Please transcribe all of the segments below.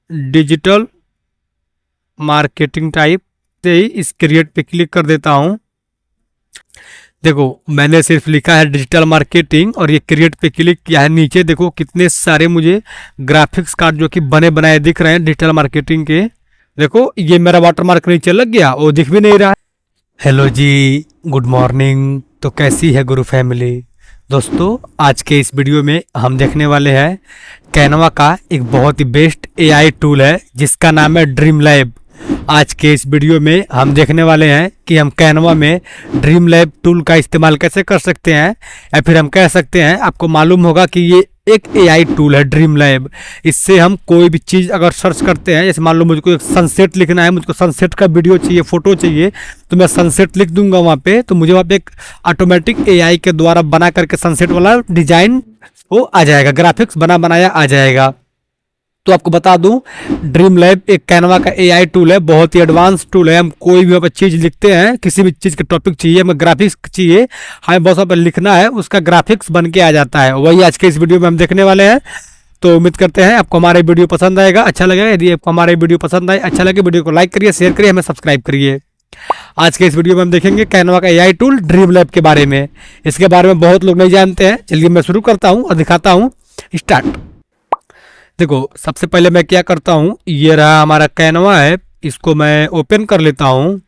Digital marketing type से ही इस create पे क्लिक कर देता हूँ। देखो मैंने सिर्फ लिखा है डिजिटल मार्केटिंग और ये क्रिएट पे क्लिक किया है। नीचे देखो कितने सारे मुझे ग्राफिक्स कार्ड जो कि बने बनाए दिख रहे हैं डिजिटल मार्केटिंग के। देखो ये मेरा वाटरमार्क नीचे लग गया, वो दिख भी नहीं रहा है। हेलो जी, गुड मॉर्निंग। तो कैसी है गुरु फैमिली? दोस्तों आज के इस वीडियो में हम देखने वाले हैं कैनवा का एक बहुत ही बेस्ट एआई टूल है जिसका नाम है ड्रीम लैब। आज के इस वीडियो में हम देखने वाले हैं कि हम कैनवा में ड्रीम लैब टूल का इस्तेमाल कैसे कर सकते हैं, या फिर हम कह सकते हैं आपको मालूम होगा कि ये एक एआई टूल है ड्रीम लैब। इससे हम कोई भी चीज़ अगर सर्च करते हैं, जैसे मान लो मुझको एक सनसेट लिखना है, मुझको सनसेट का वीडियो चाहिए, फोटो चाहिए, तो मैं सनसेट लिख दूंगा वहाँ पे, तो मुझे वहाँ पे एक ऑटोमेटिक एआई के द्वारा बना करके सनसेट वाला डिजाइन वो आ जाएगा, ग्राफिक्स बना बनाया आ जाएगा। तो आपको बता दूं ड्रीम लैब एक कैनवा का एआई टूल है, बहुत ही एडवांस टूल है। हम कोई भी वहाँ चीज़ लिखते हैं, किसी भी चीज़ के टॉपिक चाहिए, हमें ग्राफिक्स चाहिए, हमें बहुत पर लिखना है, उसका ग्राफिक्स बन के आ जाता है। वही आज के इस वीडियो में हम देखने वाले हैं। तो उम्मीद करते हैं आपको हमारे वीडियो पसंद आएगा, अच्छा लगेगा। यदि आपको हमारे वीडियो पसंद आए, अच्छा लगे, वीडियो को लाइक करिए, शेयर करिए, हमें सब्सक्राइब करिए। आज के इस वीडियो में हम देखेंगे कैनवा का एआई टूल ड्रीम लैब के बारे में। इसके बारे में बहुत लोग नहीं जानते हैं। चलिए मैं शुरू करता हूँ और दिखाता हूँ। स्टार्ट। देखो सबसे पहले मैं क्या करता हूँ, ये रहा हमारा कैनवा है, इसको मैं ओपन कर लेता हूँ।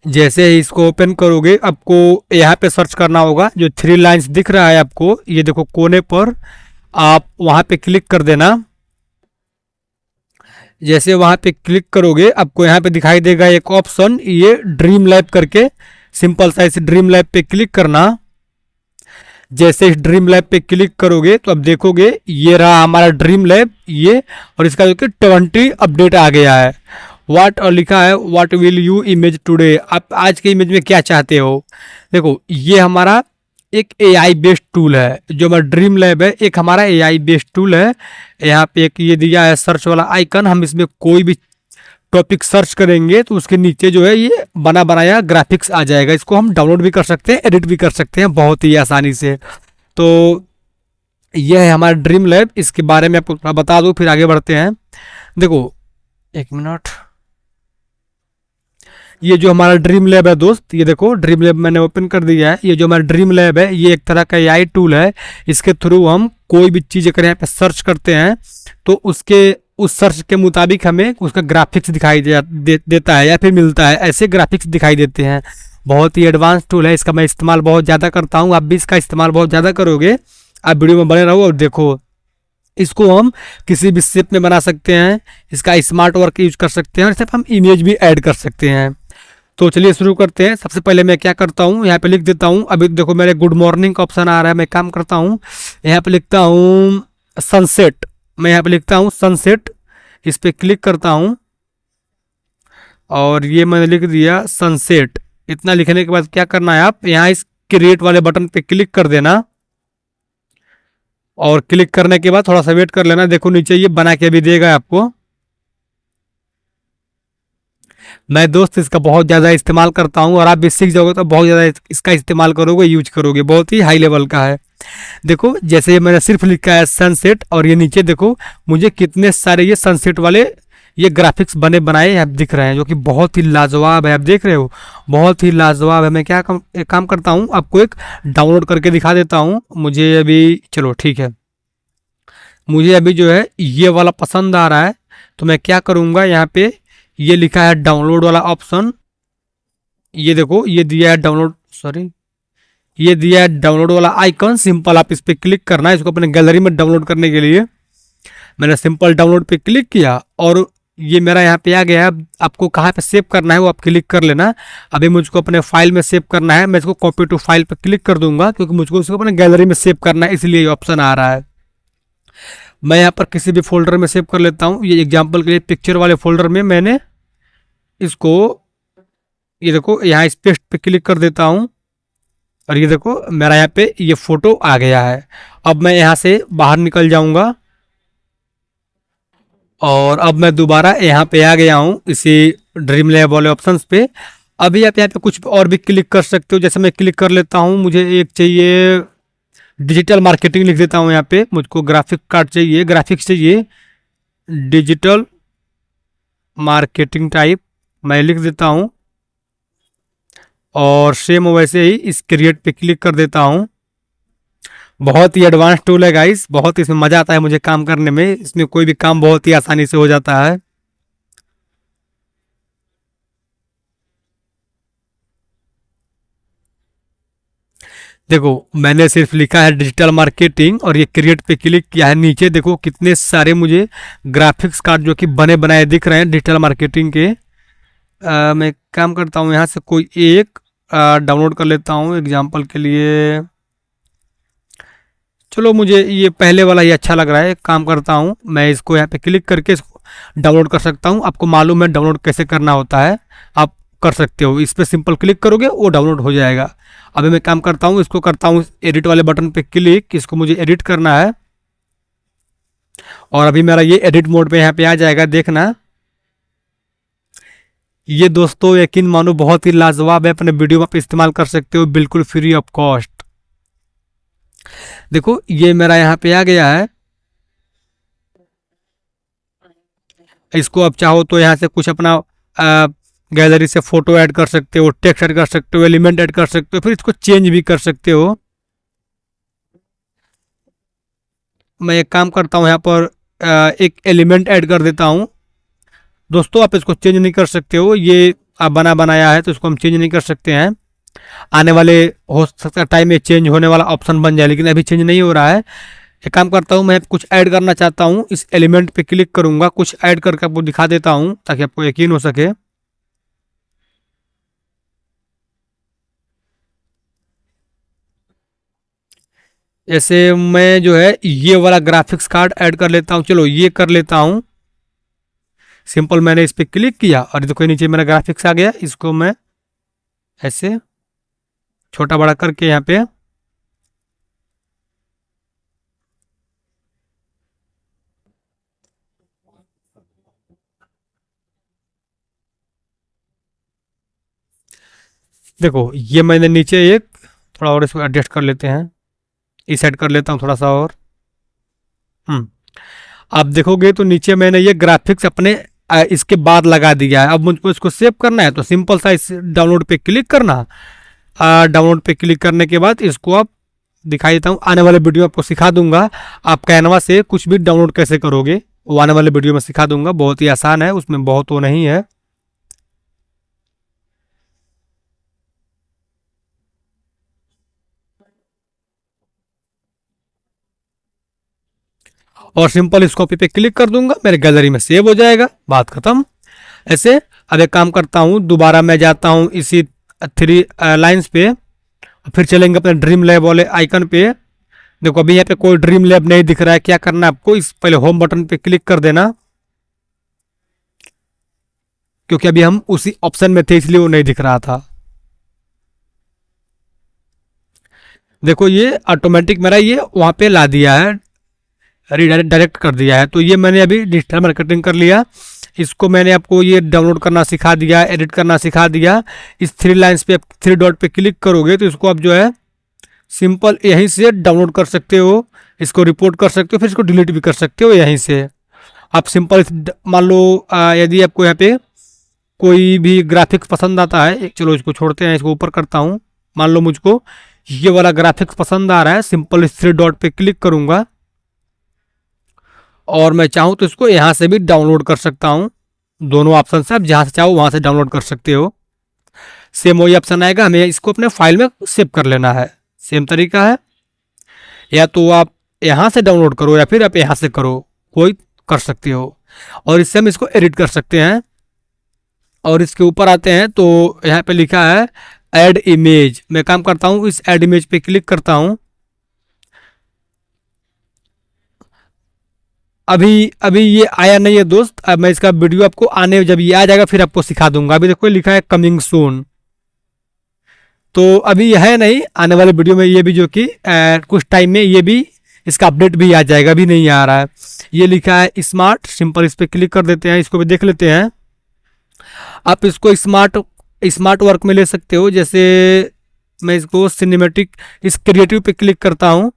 जैसे ही इसको ओपन करोगे आपको यहाँ पे सर्च करना होगा, जो 3 लाइन्स दिख रहा है आपको, ये देखो कोने पर, आप वहाँ पे क्लिक कर देना। जैसे वहाँ पे क्लिक करोगे आपको यहाँ पे दिखाई देगा एक ऑप्शन, ये ड्रीम लैब करके, सिंपल सा इस ड्रीम लैब पे क्लिक करना। जैसे इस ड्रीम लैब पे क्लिक करोगे तो अब देखोगे ये रहा हमारा ड्रीम लैब ये, और इसका जो कि 20 अपडेट आ गया है। वाट और लिखा है what will you image today, आप आज के इमेज में क्या चाहते हो। देखो ये हमारा एक एआई बेस्ड टूल है, जो हमारा ड्रीम लैब है एक हमारा एआई बेस्ड टूल है। यहाँ पे एक ये दिया है सर्च वाला आइकन, हम इसमें कोई भी टॉपिक सर्च करेंगे तो उसके नीचे जो है ये बना बनाया ग्राफिक्स आ जाएगा। इसको हम डाउनलोड भी कर सकते हैं, एडिट भी कर सकते हैं बहुत ही आसानी से। तो यह है हमारा ड्रीम लैब, इसके बारे में आपको थोड़ा बता दूं फिर आगे बढ़ते हैं। देखो एक मिनट, ये जो हमारा ड्रीम लैब है दोस्त, ये देखो ड्रीम लैब मैंने ओपन कर दिया है। ये जो हमारा ड्रीम लैब है ये एक तरह का एआई टूल है। इसके थ्रू हम कोई भी चीज़ अगर यहाँ पे सर्च करते हैं तो उसके उस सर्च के मुताबिक हमें उसका ग्राफिक्स दिखाई देता है या फिर मिलता है, ऐसे ग्राफिक्स दिखाई देते हैं। बहुत ही एडवांस टूल है, इसका मैं इस्तेमाल बहुत ज़्यादा करता हूँ, आप भी इसका इस्तेमाल बहुत ज़्यादा करोगे। आप वीडियो में बने रहो और देखो, इसको हम किसी भी शेप में बना सकते हैं, इसका स्मार्ट वर्क यूज कर सकते हैं, और सिर्फ हम इमेज भी ऐड कर सकते हैं। तो चलिए शुरू करते हैं। सबसे पहले मैं क्या करता हूँ, यहाँ पे लिख देता हूँ। अभी देखो मेरे गुड मॉर्निंग का ऑप्शन आ रहा है, मैं काम करता हूँ, यहाँ पे लिखता हूँ सनसेट। मैं यहाँ पे लिखता हूँ सनसेट, इस पर क्लिक करता हूँ और ये मैंने लिख दिया सनसेट। इतना लिखने के बाद क्या करना है, आप यहाँ इस क्रिएट वाले बटन पे क्लिक कर देना, और क्लिक करने के बाद थोड़ा सा वेट कर लेना। देखो नीचे ये बना के भी देगा आपको। मैं दोस्त इसका बहुत ज़्यादा इस्तेमाल करता हूँ, और आप भी सीख जाओगे तो बहुत ज़्यादा इसका इस्तेमाल करोगे, यूज करोगे, बहुत ही हाई लेवल का है। देखो जैसे ये मैंने सिर्फ लिखा है सनसेट, और ये नीचे देखो मुझे कितने सारे ये सनसेट वाले ये ग्राफिक्स बने बनाए आप दिख रहे हैं, जो कि बहुत ही लाजवाब है। आप देख रहे हो बहुत ही लाजवाब है। मैं क्या एक काम करता हूँ, आपको एक डाउनलोड करके दिखा देता हूँ। मुझे अभी चलो ठीक है, मुझे अभी जो है ये वाला पसंद आ रहा है, तो मैं क्या करूँगा, यहाँ पे ये लिखा है डाउनलोड वाला ऑप्शन, ये देखो ये दिया है डाउनलोड, सॉरी ये दिया है डाउनलोड वाला आइकन। सिंपल आप इस पर क्लिक करना है, इसको अपने गैलरी में डाउनलोड करने के लिए। मैंने सिंपल डाउनलोड पे क्लिक किया और ये मेरा यहाँ पे आ गया है। आपको कहाँ पे सेव करना है वो आप क्लिक कर लेना। अभी मुझको अपने फाइल में सेव करना है, मैं इसको कॉपी टू फाइल पे क्लिक कर दूंगा, क्योंकि मुझको इसको अपने गैलरी में सेव करना है, इसलिए ये ऑप्शन आ रहा है। मैं यहाँ पर किसी भी फोल्डर में सेव कर लेता हूँ। ये एग्जाम्पल के लिए पिक्चर वाले फोल्डर में मैंने इसको, ये देखो यहाँ इस पेस्ट पे क्लिक कर देता हूँ, और ये देखो मेरा यहाँ पे ये फोटो आ गया है। अब मैं यहाँ से बाहर निकल जाऊंगा, और अब मैं दोबारा यहाँ पे आ गया हूँ इसी ड्रीम लैब वाले ऑप्शंस पे। अभी आप यहाँ पे कुछ और भी क्लिक कर सकते हो, जैसे मैं क्लिक कर लेता हूँ, मुझे एक चाहिए डिजिटल मार्केटिंग लिख देता हूँ यहाँ पे। मुझको ग्राफिक कार्ड चाहिए, ग्राफिक्स चाहिए, डिजिटल मार्केटिंग टाइप मैं लिख देता हूँ और सेम वैसे ही इस क्रिएट पे क्लिक कर देता हूँ। बहुत ही एडवांस टूल है गाइस, बहुत ही इसमें मज़ा आता है मुझे काम करने में। इसमें कोई भी काम बहुत ही आसानी से हो जाता है। देखो मैंने सिर्फ लिखा है डिजिटल मार्केटिंग और ये क्रिएट पे क्लिक किया है। नीचे देखो कितने सारे मुझे ग्राफिक्स कार्ड जो कि बने बनाए दिख रहे हैं डिजिटल मार्केटिंग के। मैं काम करता हूँ यहाँ से कोई एक डाउनलोड कर लेता हूँ एग्जांपल के लिए। चलो मुझे ये पहले वाला ही अच्छा लग रहा है, काम करता हूँ मैं इसको यहाँ पे क्लिक करके इसको डाउनलोड कर सकता हूँ। आपको मालूम है डाउनलोड कैसे करना होता है, आप कर सकते हो। इस पर सिंपल क्लिक करोगे वो डाउनलोड हो जाएगा। अभी मैं काम करता हूँ, इसको करता हूँ एडिट वाले बटन पे क्लिक, इसको मुझे एडिट करना है और अभी मेरा ये एडिट मोड पे यहाँ पे आ जाएगा, देखना। ये दोस्तों यकीन मानो बहुत ही लाजवाब है, अपने वीडियो में आप इस्तेमाल कर सकते हो बिल्कुल फ्री ऑफ कॉस्ट। देखो ये मेरा यहाँ पे आ गया है। इसको आप चाहो तो यहाँ से कुछ अपना गैलरी से फोटो ऐड कर सकते हो, टेक्स्ट ऐड कर सकते हो, एलिमेंट ऐड कर सकते हो, फिर इसको चेंज भी कर सकते हो। मैं एक काम करता हूँ यहाँ पर एक एलिमेंट ऐड कर देता हूँ। दोस्तों आप इसको चेंज नहीं कर सकते हो, ये आप बना बनाया है तो इसको हम चेंज नहीं कर सकते हैं। आने वाले हो सकता है टाइम में चेंज होने वाला ऑप्शन बन जाए, लेकिन अभी चेंज नहीं हो रहा है। एक काम करता हूँ, मैं कुछ ऐड करना चाहता हूँ, इस एलिमेंट पे क्लिक करूंगा, कुछ ऐड करके आपको दिखा देता हूँ ताकि आपको यकीन हो सके। जैसे मैं जो है ये वाला ग्राफिक्स कार्ड ऐड कर लेता हूँ, चलो ये कर लेता हूँ। सिंपल मैंने इस पर क्लिक किया और देखो नीचे मेरा ग्राफिक्स आ गया। इसको मैं ऐसे छोटा बड़ा करके यहाँ पे देखो ये मैंने नीचे एक थोड़ा और इसको एडजस्ट कर लेते हैं, इस ऐड कर लेता हूँ थोड़ा सा और। आप देखोगे तो नीचे मैंने ये ग्राफिक्स अपने इसके बाद लगा दिया है। अब मुझको इसको सेव करना है तो सिंपल सा इस डाउनलोड पे क्लिक करना। डाउनलोड पे क्लिक करने के बाद इसको आप दिखाई देता हूँ, आने वाले वीडियो में आपको सिखा दूंगा आप कैनवा से कुछ भी डाउनलोड कैसे करोगे, वो आने वाले वीडियो में सिखा दूंगा। बहुत ही आसान है, उसमें बहुत वो नहीं है। और सिंपल इस कॉपी पे क्लिक कर दूंगा, मेरे गैलरी में सेव हो जाएगा, बात खत्म। ऐसे अब एक काम करता हूँ, दोबारा मैं जाता हूँ इसी थ्री लाइंस पे, फिर चलेंगे अपने ड्रीम लैब वाले आइकन पे। देखो अभी यहाँ पे कोई ड्रीम लैब नहीं दिख रहा है, क्या करना है आपको, इस पहले होम बटन पे क्लिक कर देना, क्योंकि अभी हम उसी ऑप्शन में थे इसलिए वो नहीं दिख रहा था। देखो ये ऑटोमेटिक मेरा ये वहाँ पे ला दिया है, डायरेक्ट कर दिया है। तो ये मैंने अभी डिजिटल मार्केटिंग कर लिया। इसको मैंने आपको ये डाउनलोड करना सिखा दिया, एडिट करना सिखा दिया। इस थ्री लाइंस पे थ्री डॉट पे क्लिक करोगे तो इसको आप जो है सिंपल यहीं से डाउनलोड कर सकते हो, इसको रिपोर्ट कर सकते हो, फिर इसको डिलीट भी कर सकते हो यहीं से। आप सिंपल मान लो यदि आपको यहाँ पे कोई भी ग्राफिक्स पसंद आता है, चलो इसको छोड़ते हैं, इसको ऊपर करता हूँ। मान लो मुझको ये वाला ग्राफिक्स पसंद आ रहा है, सिंपल इस थ्री डॉट पे क्लिक करूंगा और मैं चाहूँ तो इसको यहाँ से भी डाउनलोड कर सकता हूँ। दोनों ऑप्शन से आप जहाँ से चाहो वहाँ से डाउनलोड कर सकते हो। सेम वही ऑप्शन आएगा, हमें इसको अपने फाइल में सेव कर लेना है। सेम तरीका है, या तो आप यहाँ से डाउनलोड करो या फिर आप यहाँ से करो, कोई कर सकते हो। और इससे हम इसको एडिट कर सकते हैं। और इसके ऊपर आते हैं तो यहाँ पे लिखा है ऐड इमेज। मैं काम करता हूँ, इस ऐड इमेज पे क्लिक करता हूँ। अभी अभी ये आया नहीं है दोस्त, अब मैं इसका वीडियो आपको आने जब ये आ जाएगा फिर आपको सिखा दूंगा। अभी देखो लिखा है कमिंग सून, तो अभी है नहीं, आने वाले वीडियो में ये भी जो कि कुछ टाइम में ये भी इसका अपडेट भी आ जाएगा, अभी नहीं आ रहा है। ये लिखा है स्मार्ट, सिंपल इस पर क्लिक कर देते हैं, इसको भी देख लेते हैं। आप इसको स्मार्ट स्मार्ट वर्क में ले सकते हो। जैसे मैं इसको सिनेमेटिक इस क्रिएटिव पे क्लिक करता हूँ,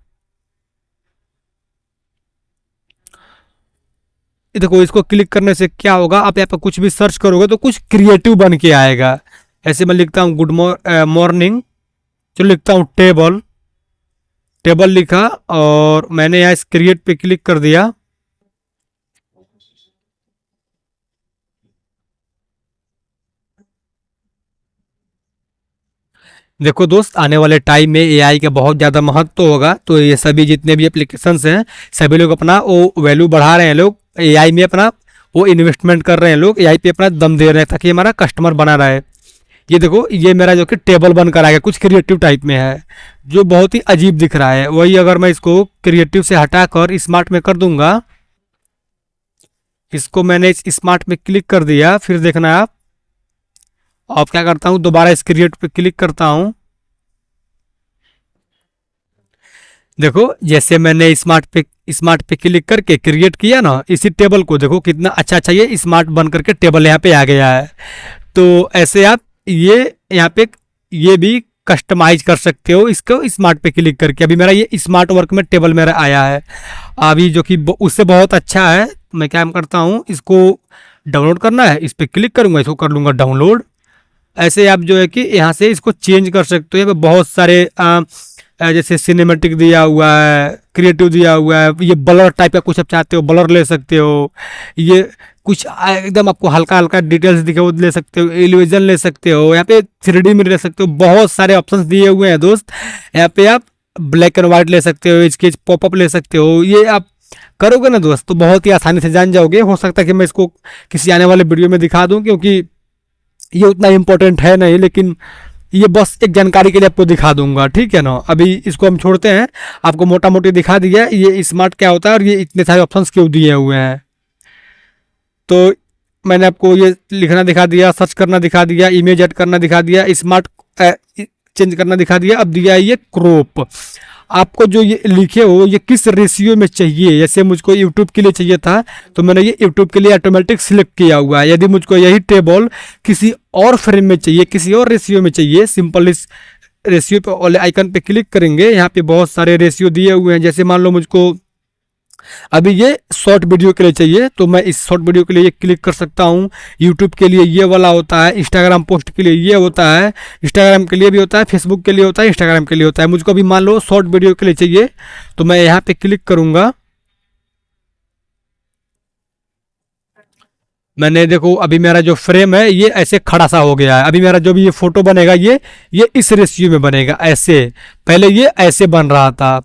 देखो इसको क्लिक करने से क्या होगा, आप यहाँ पे कुछ भी सर्च करोगे तो कुछ क्रिएटिव बन के आएगा। ऐसे मैं लिखता हूँ गुड मॉर्निंग, चलो लिखता हूँ टेबल, टेबल लिखा और मैंने यहाँ इस क्रिएट पे क्लिक कर दिया। देखो दोस्त, आने वाले टाइम में एआई का बहुत ज़्यादा महत्व होगा, तो ये सभी जितने भी एप्लीकेशंस हैं सभी लोग अपना वो वैल्यू बढ़ा रहे हैं, लोग एआई में अपना वो इन्वेस्टमेंट कर रहे हैं, लोग एआई पे अपना दम दे रहे हैं ताकि हमारा कस्टमर बना रहे। ये देखो ये मेरा जो कि टेबल बनकर आएगा, कुछ क्रिएटिव टाइप में है जो बहुत ही अजीब दिख रहा है। वही अगर मैं इसको क्रिएटिव से हटाकर स्मार्ट में कर दूंगा, इसको मैंने इस स्मार्ट में क्लिक कर दिया, फिर देखना आप, अब क्या करता हूँ दोबारा इस क्रिएट पे क्लिक करता हूँ। देखो जैसे मैंने स्मार्ट पे क्लिक करके क्रिएट किया ना इसी टेबल को, देखो कितना अच्छा अच्छा ये स्मार्ट बन करके टेबल यहाँ पे आ गया है। तो ऐसे आप ये यहाँ पे ये भी कस्टमाइज कर सकते हो इसको स्मार्ट पे क्लिक करके। अभी मेरा ये स्मार्ट वर्क में टेबल मेरा आया है अभी, जो कि उससे बहुत अच्छा है। मैं क्या करता हूँ, इसको डाउनलोड करना है, इस पर क्लिक करूँगा, इसको कर लूँगा डाउनलोड। ऐसे आप जो है कि यहाँ से इसको चेंज कर सकते हो। यहाँ पे बहुत सारे जैसे सिनेमेटिक दिया हुआ है, क्रिएटिव दिया हुआ है, ये ब्लर टाइप का कुछ आप चाहते हो ब्लर ले सकते हो, ये कुछ एकदम आपको हल्का हल्का डिटेल्स दिखे वो ले सकते हो, एलिवेशन ले सकते हो, यहाँ पे 3D में ले सकते हो, बहुत सारे ऑप्शंस दिए हुए हैं दोस्त। यहाँ पे आप ब्लैक एंड वाइट ले सकते हो, स्केच पॉपअप ले सकते हो। ये आप करोगे ना दोस्त तो बहुत ही आसानी से जान जाओगे। हो सकता है कि मैं इसको किसी आने वाले वीडियो में दिखा दूँ, क्योंकि ये उतना इम्पोर्टेंट है नहीं, लेकिन ये बस एक जानकारी के लिए आपको दिखा दूंगा, ठीक है ना। अभी इसको हम छोड़ते हैं, आपको मोटा मोटी दिखा दिया ये स्मार्ट क्या होता है और ये इतने सारे ऑप्शंस क्यों दिए हुए हैं। तो मैंने आपको ये लिखना दिखा दिया, सर्च करना दिखा दिया, इमेज ऐड करना दिखा दिया, स्मार्ट चेंज करना दिखा दिया। अब दिया है ये क्रॉप, आपको जो ये लिखे हो ये किस रेशियो में चाहिए। जैसे मुझको यूट्यूब के लिए चाहिए था तो मैंने ये यूट्यूब के लिए ऑटोमेटिक सिलेक्ट किया हुआ है। यदि मुझको यही टेबल किसी और फ्रेम में चाहिए, किसी और रेशियो में चाहिए, सिंपल इस रेशियो पे वाले आइकन पे क्लिक करेंगे। यहाँ पे बहुत सारे रेशियो दिए हुए हैं। जैसे मान लो मुझको अभी ये शॉर्ट वीडियो के लिए चाहिए तो मैं इस शॉर्ट वीडियो के लिए ये क्लिक कर सकता हूँ। यूट्यूब के लिए ये वाला होता है, इंस्टाग्राम पोस्ट के लिए ये होता है, इंस्टाग्राम के लिए भी होता है, फेसबुक के लिए होता है, इंस्टाग्राम के लिए होता है। मुझको अभी मान लो शॉर्ट वीडियो के लिए चाहिए तो मैं यहाँ पे क्लिक करूँगा। मैंने देखो अभी मेरा जो फ्रेम है ये ऐसे खड़ा सा हो गया है। अभी मेरा जो भी ये फोटो बनेगा ये इस रेशियो में बनेगा ऐसे, पहले ये ऐसे बन रहा था।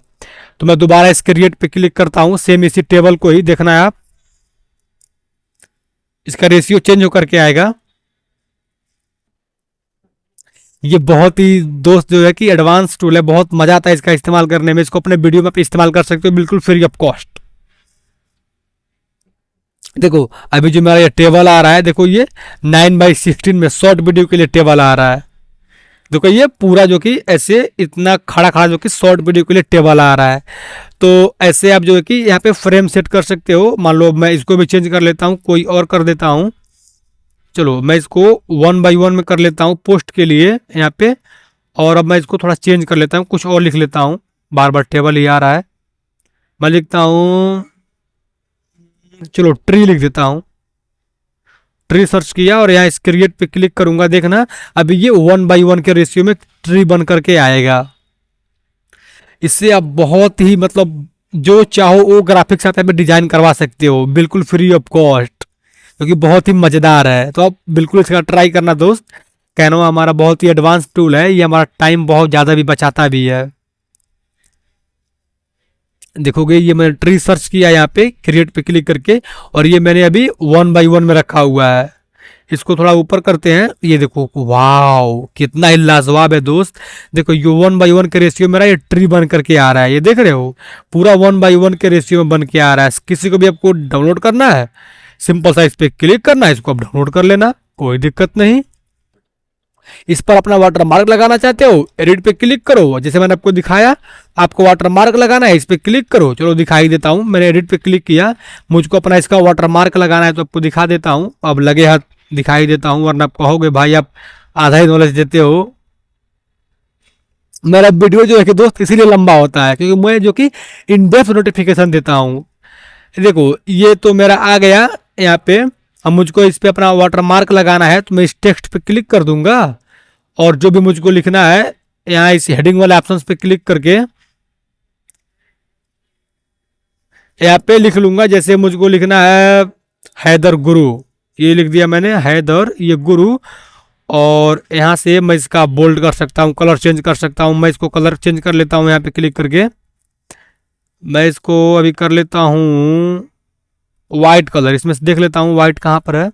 तो मैं दोबारा इस क्रिएट पे क्लिक करता हूँ, सेम इसी टेबल को ही देखना है आप, इसका रेशियो चेंज होकर के आएगा। ये बहुत ही दोस्त जो है कि एडवांस टूल है, बहुत मजा आता है इसका इस्तेमाल करने में। इसको अपने वीडियो में आप इस्तेमाल कर सकते हो बिल्कुल फ्री ऑफ कॉस्ट। देखो अभी जो मेरा ये टेबल आ रहा है, देखो ये 9:16 में शॉर्ट वीडियो के लिए टेबल आ रहा है। देखो ये पूरा जो कि ऐसे इतना खड़ा खड़ा जो कि शॉर्ट वीडियो के लिए टेबल आ रहा है। तो ऐसे आप जो है कि यहाँ पे फ्रेम सेट कर सकते हो। मान लो मैं इसको भी चेंज कर लेता हूँ, कोई और कर देता हूँ। चलो मैं इसको 1:1 में कर लेता हूँ पोस्ट के लिए यहाँ पे। और अब मैं इसको थोड़ा चेंज कर लेता हूँ, कुछ और लिख लेता हूँ, बार बार टेबल ही आ रहा है। मैं लिखता हूँ, चलो ट्री लिख देता हूँ। ट्री सर्च किया और यहाँ इस क्रिएट पे क्लिक करूंगा, देखना अभी ये 1:1 के रेशियो में ट्री बन करके आएगा। इससे आप बहुत ही मतलब जो चाहो वो ग्राफिक्स आप यहाँ पे डिजाइन करवा सकते हो बिल्कुल फ्री ऑफ कॉस्ट, क्योंकि बहुत ही मजेदार है। तो आप बिल्कुल इसका ट्राई करना दोस्त। कैनवा हमारा बहुत ही एडवांस टूल है, ये हमारा टाइम बहुत ज़्यादा भी बचाता भी है। देखोगे ये मैंने ट्री सर्च किया यहाँ पे क्रिएट पे क्लिक करके, और ये मैंने अभी 1:1 में रखा हुआ है। इसको थोड़ा ऊपर करते हैं, ये देखो वाओ कितना ही लाजवाब है दोस्त। देखो ये 1:1 के रेशियो मेरा ये ट्री बन करके आ रहा है, ये देख रहे हो पूरा 1:1 के रेशियो में बन के आ रहा है। किसी को भी आपको डाउनलोड करना है, सिंपल सा इस पर क्लिक करना है, इसको आप डाउनलोड कर लेना, कोई दिक्कत नहीं। इस पर अपना वाटर मार्क लगाना चाहते हो, एडिट पे क्लिक करो, जैसे मैंने आपको दिखाया आपको वाटर मार्क लगाना है, इस पे क्लिक करो। चलो दिखाई देता हूँ, मैंने एडिट पे क्लिक किया, मुझको अपना इसका वाटर मार्क लगाना है तो आपको दिखा देता हूँ। अब लगे हाथ दिखाई देता हूँ, वरना आप कहोगे भाई आप आधा ही नॉलेज देते हो। मेरा वीडियो जो है कि दोस्त इसीलिए लंबा होता है क्योंकि मैं जो कि इन डेप्थ नोटिफिकेशन देता हूँ। देखो ये तो मेरा आ गया यहाँ पे। अब मुझको इस पे अपना वाटर मार्क लगाना है, तो मैं इस टेक्स्ट पे क्लिक कर दूंगा और जो भी मुझको लिखना है यहाँ इस हेडिंग वाले ऑप्शन पे क्लिक करके यहाँ पे लिख लूंगा। जैसे मुझको लिखना है हैदर गुरु, ये लिख दिया मैंने हैदर ये गुरु। और यहाँ से मैं इसका बोल्ड कर सकता हूँ, कलर चेंज कर सकता हूँ। मैं इसको कलर चेंज कर लेता हूँ यहाँ पे क्लिक करके। मैं इसको अभी कर लेता हूँ वाइट कलर। इसमें से देख लेता हूँ वाइट कहाँ पर है।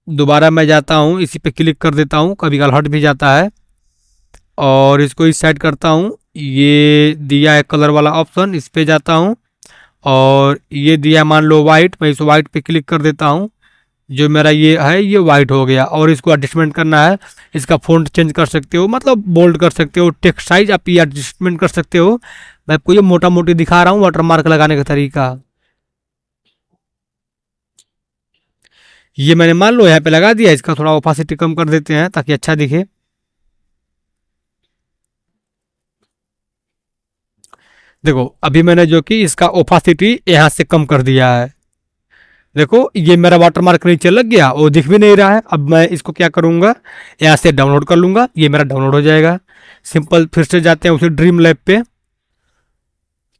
दोबारा मैं जाता हूँ, इसी पे क्लिक कर देता हूँ, कभी कभार हट भी जाता है। और इसको इस साइड करता हूँ, ये दिया है कलर वाला ऑप्शन, इस पे जाता हूँ और ये दिया मान लो वाइट, मैं इस वाइट पे क्लिक कर देता हूँ। जो मेरा ये है ये वाइट हो गया। और इसको एडजस्टमेंट करना है, इसका फ़ॉन्ट चेंज कर सकते हो, मतलब बोल्ड कर सकते हो, टेक्स्ट साइज आप ये एडजस्टमेंट कर सकते हो। मैं आपको ये मोटा मोटी दिखा रहा हूँ वाटर मार्क लगाने का तरीका। ये मैंने मान लो यहाँ पे लगा दिया। इसका थोड़ा ओपासिटी कम कर देते हैं ताकि अच्छा दिखे। देखो अभी मैंने जो कि इसका ओपासिटी यहाँ से कम कर दिया है। देखो ये मेरा वाटर मार्क नीचे लग गया, वो दिख भी नहीं रहा है। अब मैं इसको क्या करूँगा, यहाँ से डाउनलोड कर लूँगा, ये मेरा डाउनलोड हो जाएगा। सिंपल फिर से जाते हैं उसी ड्रीम लैब पे।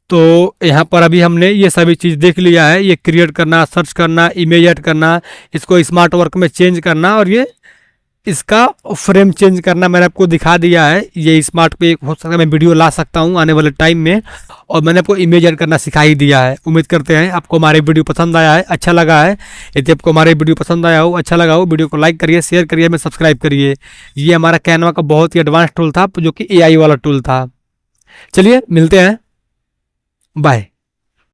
तो यहाँ पर अभी हमने ये सभी चीज़ देख लिया है, ये क्रिएट करना, सर्च करना, इमेज ऐड करना, इसको स्मार्ट वर्क में चेंज करना और ये इसका फ्रेम चेंज करना मैंने आपको दिखा दिया है। ये स्मार्ट पे हो सकता है मैं वीडियो ला सकता हूँ आने वाले टाइम में। और मैंने आपको इमेज ऐड करना सिखा ही दिया है। उम्मीद करते हैं आपको हमारे वीडियो पसंद आया है, अच्छा लगा है। यदि आपको हमारे वीडियो पसंद आया हो, अच्छा लगा हो, वीडियो को लाइक करिए, शेयर करिए, में सब्सक्राइब करिए। ये हमारा कैनवा का बहुत ही एडवांस टूल था जो कि AI वाला टूल था। चलिए मिलते हैं, बाय।